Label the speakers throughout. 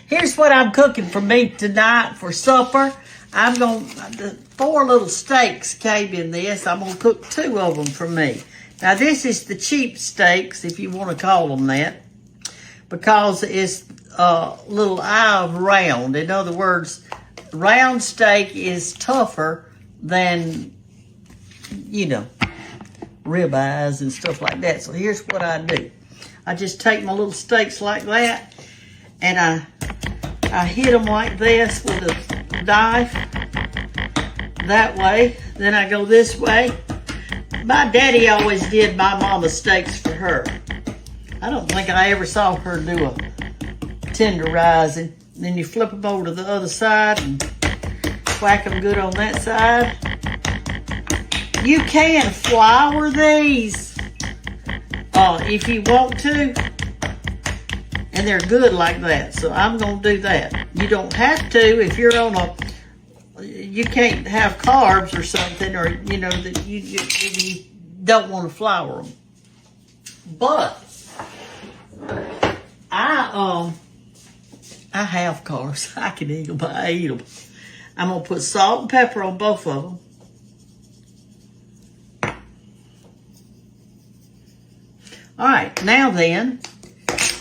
Speaker 1: Here's what I'm cooking for me tonight for supper. I'm going, 4 little steaks came in this. I'm going to cook 2 of them for me. Now, this is the cheap steaks, if you want to call them that, because it's a little eye of round. In other words, round steak is tougher than, you know, ribeyes and stuff like that. So here's what I do. I just take my little steaks like that, and I hit them like this with a knife, that way. Then I go this way. My daddy always did my mama's steaks for her. I don't think I ever saw her do a tenderizing. Then you flip them over to the other side and whack them good on that side. You can flour these if you want to, and they're good like that. So I'm going to do that. You don't have to if you're on you can't have carbs or something, or you know that you don't want to flour them. But I have carbs. I can eat them. I eat them. I'm gonna put salt and pepper on both of them. All right, now then,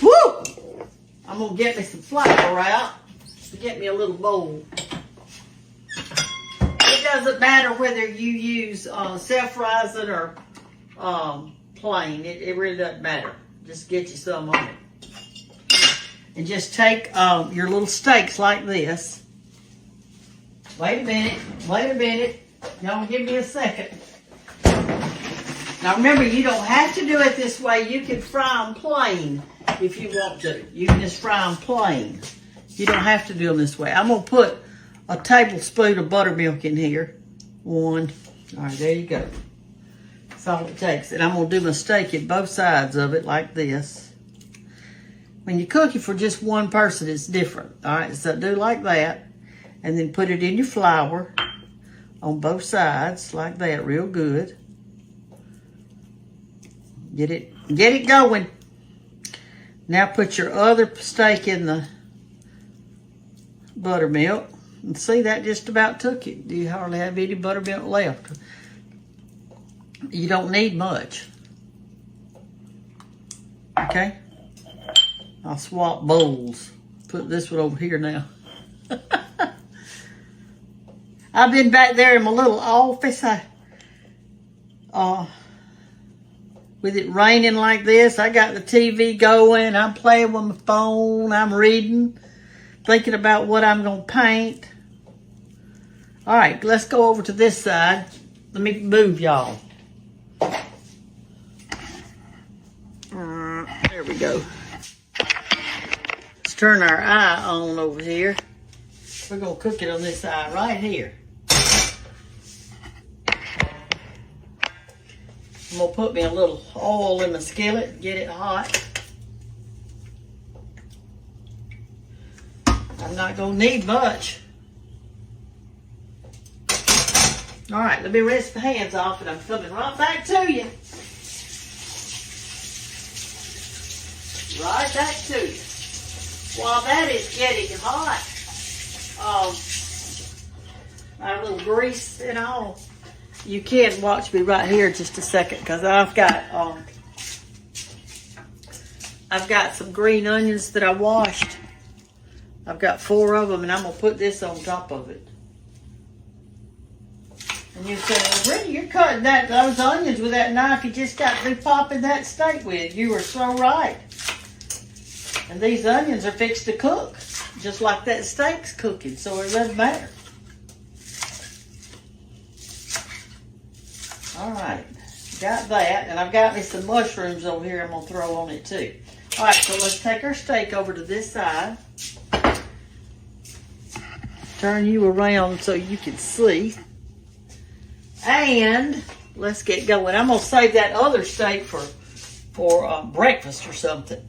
Speaker 1: woo! I'm gonna get me some flour out. Get me a little bowl. It doesn't matter whether you use self-rising or plain. It really doesn't matter. Just get you some on it. And just take your little steaks like this. Wait a minute. Y'all give me a second. Now remember, you don't have to do it this way. You can fry them plain if you want to. You can just fry them plain. You don't have to do them this way. I'm going to put a tablespoon of buttermilk in here. 1. All right, there you go. That's all it takes. And I'm going to do my steak at both sides of it like this. When you cook it for just one person, it's different. All right, so do like that. And then put it in your flour on both sides like that, real good. Get it going. Now put your other steak in the buttermilk. And see, that just about took it. You hardly have any buttermilk left. You don't need much. Okay? I'll swap bowls. Put this one over here now. I've been back there in my little office. With it raining like this, I got the TV going. I'm playing with my phone. I'm reading, thinking about what I'm going to paint. All right, let's go over to this side. Let me move y'all. There we go. Let's turn our eye on over here. We're going to cook it on this side right here. I'm going to put me a little oil in the skillet and get it hot. I'm not going to need much. All right, let me rinse the hands off and I'm coming right back to you. Right back to you. While that is getting hot, our little grease and all. You can watch me right here just a second, because I've got some green onions that I washed. I've got 4 of them, and I'm gonna put this on top of it. And you say, well, Brenda, you're cutting those onions with that knife you just got through popping that steak with. You were so right. And these onions are fixed to cook, just like that steak's cooking, so it doesn't matter. All right, got that, and I've got me some mushrooms over here I'm going to throw on it too. All right, so let's take our steak over to this side. Turn you around so you can see. And let's get going. I'm going to save that other steak for breakfast or something.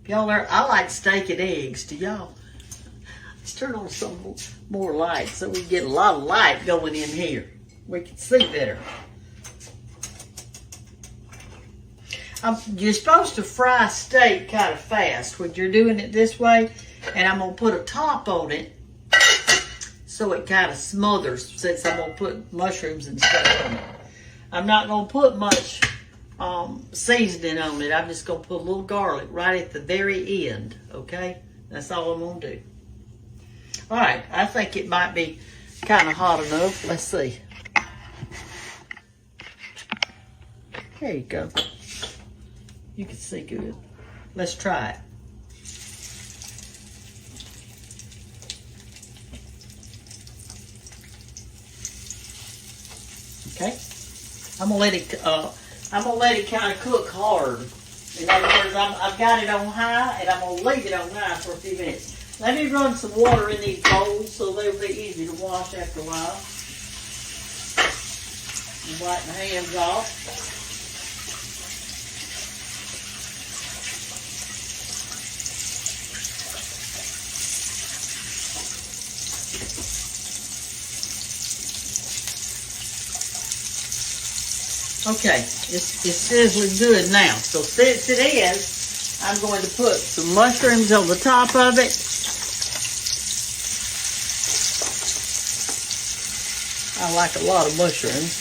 Speaker 1: Y'all, I like steak and eggs. Do y'all? Let's turn on some more light so we get a lot of light going in here. We can see better. You're supposed to fry steak kind of fast when you're doing it this way. And I'm going to put a top on it so it kind of smothers, since I'm going to put mushrooms and stuff on it. I'm not going to put much seasoning on it. I'm just going to put a little garlic right at the very end, okay? That's all I'm going to do. All right, I think it might be kind of hot enough. Let's see. There you go. You can see good. Let's try it. Okay, I'm gonna let it kind of cook hard. In other words, I've got it on high, and I'm gonna leave it on high for a few minutes. Let me run some water in these bowls so they'll be easy to wash after a while. And wipe my hands off. Okay, it's sizzling good now. So since it is, I'm going to put some mushrooms on the top of it. I like a lot of mushrooms.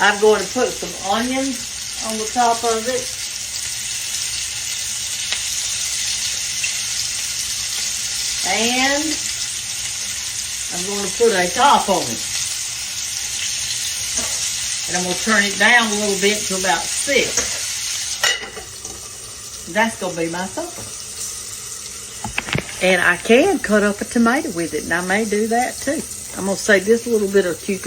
Speaker 1: I'm going to put some onions on the top of it. And I'm going to put a top on it. And I'm going to turn it down a little bit to about 6. That's going to be my supper. And I can cut up a tomato with it, and I may do that too. I'm going to save this little bit of save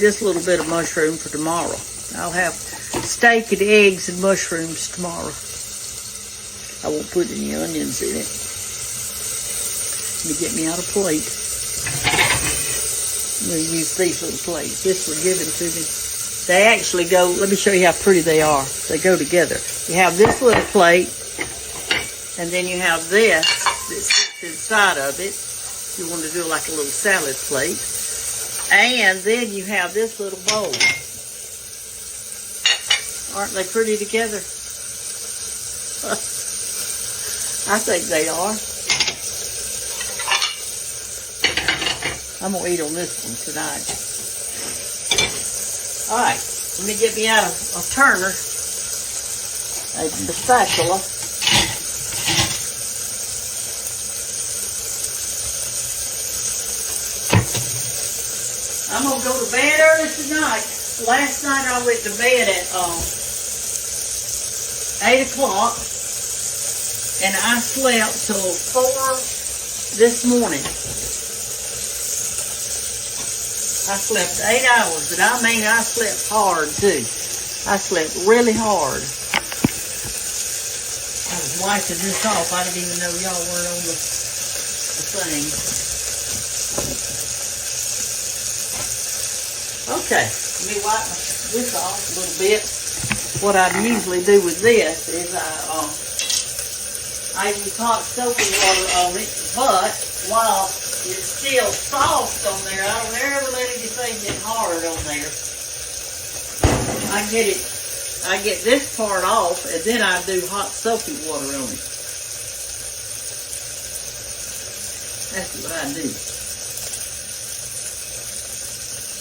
Speaker 1: this little bit of mushroom for tomorrow. I'll have steak and eggs and mushrooms tomorrow. I won't put any onions in it. Let me get me out a plate. I'm going to use these little plates. This was given to me. They actually go, let me show you how pretty they are. They go together. You have this little plate, and then you have this that sits inside of it. You want to do like a little salad plate. And then you have this little bowl. Aren't they pretty together? I think they are. I'm going to eat on this one tonight. All right, let me get me out a turner, a spatula. I'm going to go to bed early tonight. Last night I went to bed at 8 o'clock, and I slept till 4 this morning. I slept 8 hours, and I mean I slept hard too. I slept really hard. I was wiping this off. I didn't even know y'all weren't on the thing. Okay, let me wipe this off a little bit. What I usually do with this is I use hot soapy water on it, but while it's still soft on there, I don't ever let anything get hard on there. I get this part off, and then I do hot soapy water on it. That's what I do.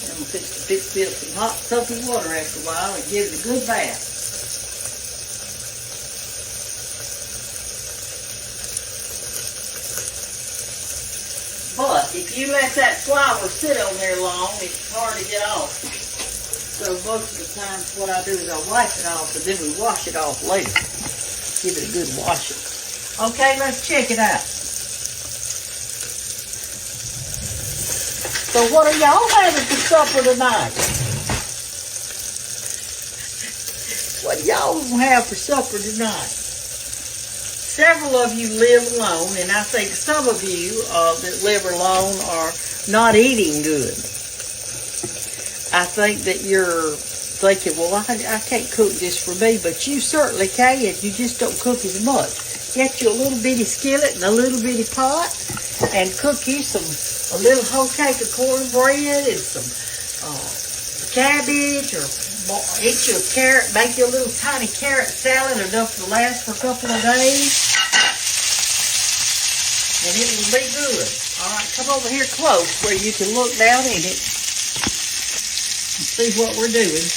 Speaker 1: I'm going to fill some hot soapy water after a while and give it a good bath. But if you let that flour sit on there long, it's hard to get off. So most of the time what I do is I wipe it off, and then we wash it off later. Give it a good washing. Okay, let's check it out. So what are y'all having for supper tonight? What y'all gonna have for supper tonight? Several of you live alone, and I think some of you that live alone are not eating good. I think that you're thinking, well, I can't cook this for me, but you certainly can. You just don't cook as much. Get you a little bitty skillet and a little bitty pot, and cook you a little whole cake of cornbread and some cabbage or eat you a carrot, make you a little tiny carrot salad enough to last for a couple of days. And it will be good. All right, come over here close where you can look down in it and see what we're doing.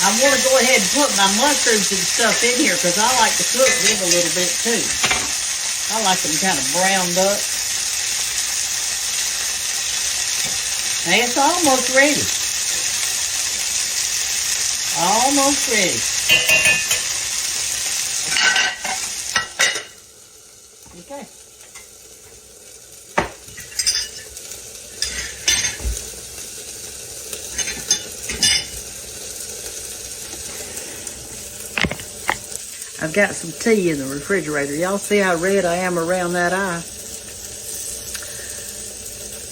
Speaker 1: I want to go ahead and put my mushrooms and stuff in here because I like to cook them a little bit too. I like them kind of browned up. Now it's almost ready. Almost ready. Okay. I've got some tea in the refrigerator. Y'all see how red I am around that eye?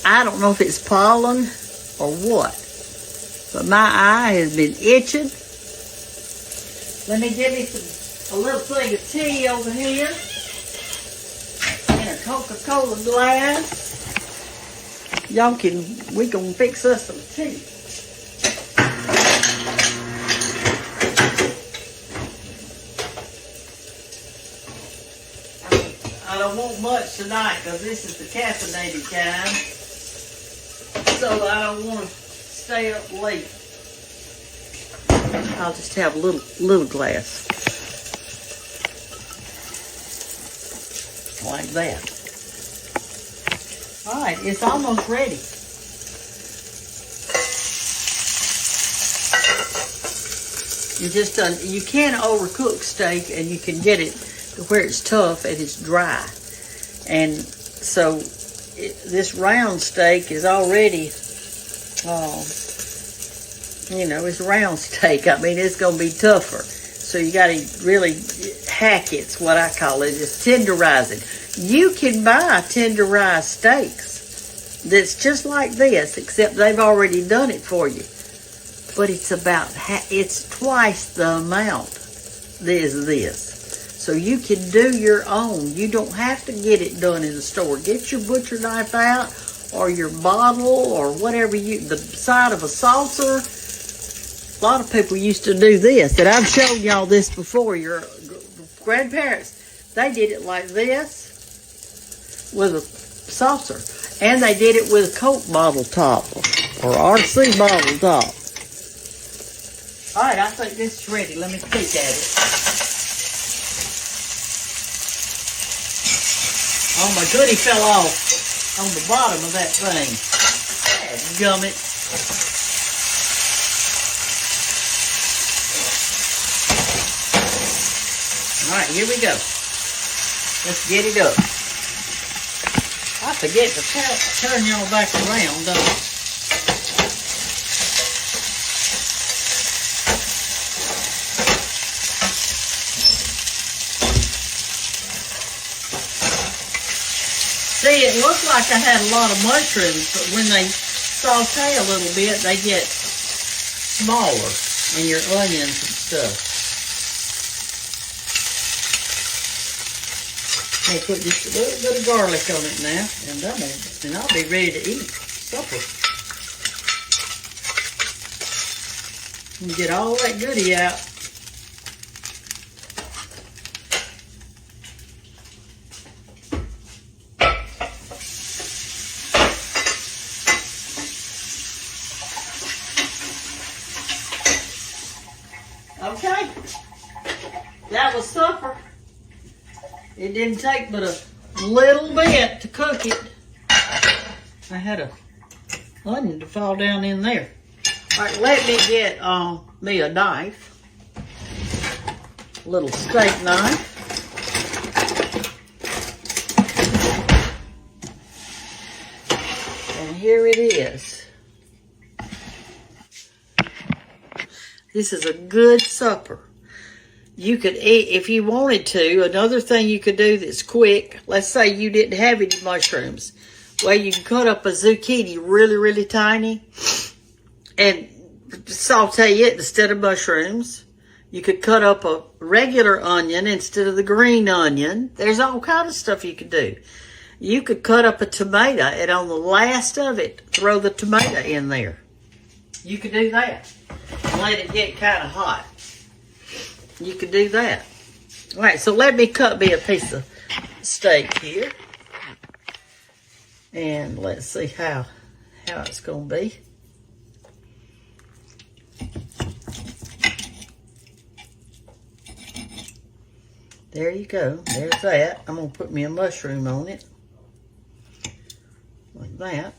Speaker 1: I don't know if it's pollen or what, but my eye has been itching. Let me give me a little thing of tea over here in a Coca-Cola glass. We gonna fix us some tea. I don't want much tonight because this is the caffeinated kind. So I don't want to stay up late. I'll just have a little glass. Like that. All right, it's almost ready. You can overcook steak and you can get it to where it's tough and it's dry. And so this round steak is already, it's round steak. I mean, it's going to be tougher. So you got to really hack it's what I call it. It's tenderizing. You can buy tenderized steaks that's just like this, except they've already done it for you. But it's twice the amount as this. So you can do your own. You don't have to get it done in the store. Get your butcher knife out or your bottle or whatever the side of a saucer. A lot of people used to do this, and I've shown y'all this before. Your grandparents, they did it like this with a saucer. And they did it with a Coke bottle top or RC bottle top. All right, I think this is ready. Let me peek at it. Oh, my goodie fell off on the bottom of that thing. Gummit. All right, here we go. Let's get it up. I forget to turn y'all back around, don't I? See, it looked like I had a lot of mushrooms, but when they saute a little bit, they get smaller in your onions and stuff. I'll put just a little bit of garlic on it now, and I'll be ready to eat supper. And get all that goodie out. Okay, that was supper. It didn't take but a little bit to cook it. I had a onion to fall down in there. All right, let me get me a knife, a little steak knife. And here it is. This is a good supper. You could eat, if you wanted to, another thing you could do that's quick, let's say you didn't have any mushrooms. Well, you can cut up a zucchini really, really tiny and saute it instead of mushrooms. You could cut up a regular onion instead of the green onion. There's all kind of stuff you could do. You could cut up a tomato and on the last of it, throw the tomato in there. You could do that. Let it get kind of hot. You could do that. All right, so let me cut me a piece of steak here. And let's see how it's going to be. There you go. There's that. I'm going to put me a mushroom on it. Like that.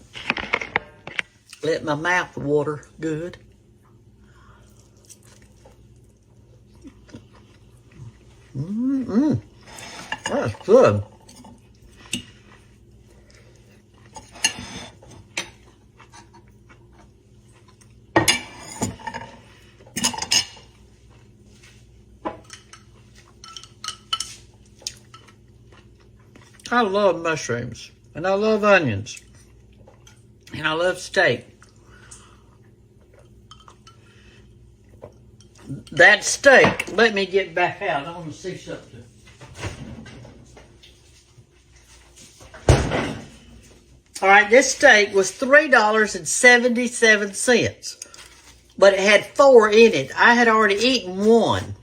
Speaker 1: Let my mouth water good. That's good. I love mushrooms, and I love onions, and I love steak. That steak, let me get back out. I want to see something. All right, this steak was $3.77, but it had 4 in it. I had already eaten 1.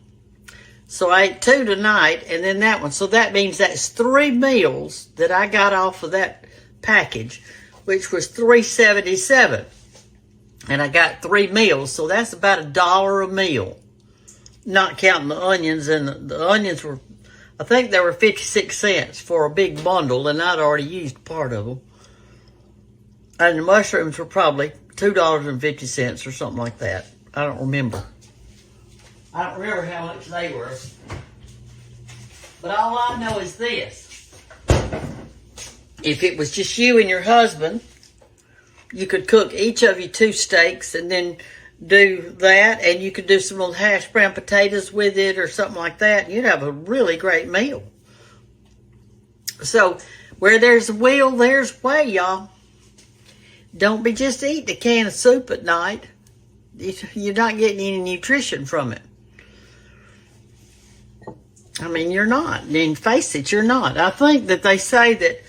Speaker 1: So I ate 2 tonight and then that one. So that means that's 3 meals that I got off of that package, which was $3.77. And I got 3 meals. So that's about $1 a meal. Not counting the onions. And the onions were, I think they were 56 cents for a big bundle. And I'd already used part of them. And the mushrooms were probably $2.50 or something like that. I don't remember. I don't remember how much they were. But all I know is this. If it was just you and your husband, you could cook each of you 2 steaks and then do that. And you could do some little hash brown potatoes with it or something like that. And you'd have a really great meal. So, where there's a will, there's way, y'all. Don't be just eating a can of soup at night. You're not getting any nutrition from it. I mean, you're not. And face it, you're not. I think that they say that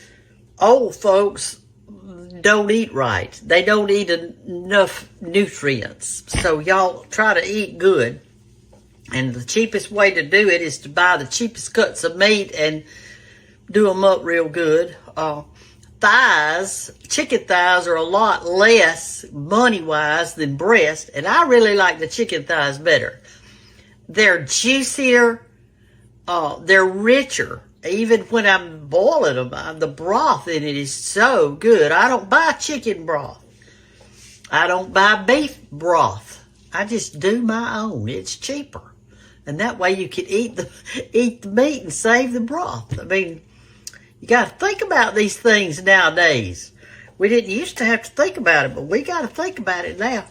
Speaker 1: old folks don't eat right. They don't eat enough nutrients. So y'all try to eat good. And the cheapest way to do it is to buy the cheapest cuts of meat and do them up real good. Chicken thighs are a lot less money-wise than breast. And I really like the chicken thighs better. They're juicier. They're richer. Even when I'm boiling them, the broth in it is so good. I don't buy chicken broth. I don't buy beef broth. I just do my own. It's cheaper. And that way you can eat the meat and save the broth. I mean, you got to think about these things nowadays. We didn't used to have to think about it, but we got to think about it now.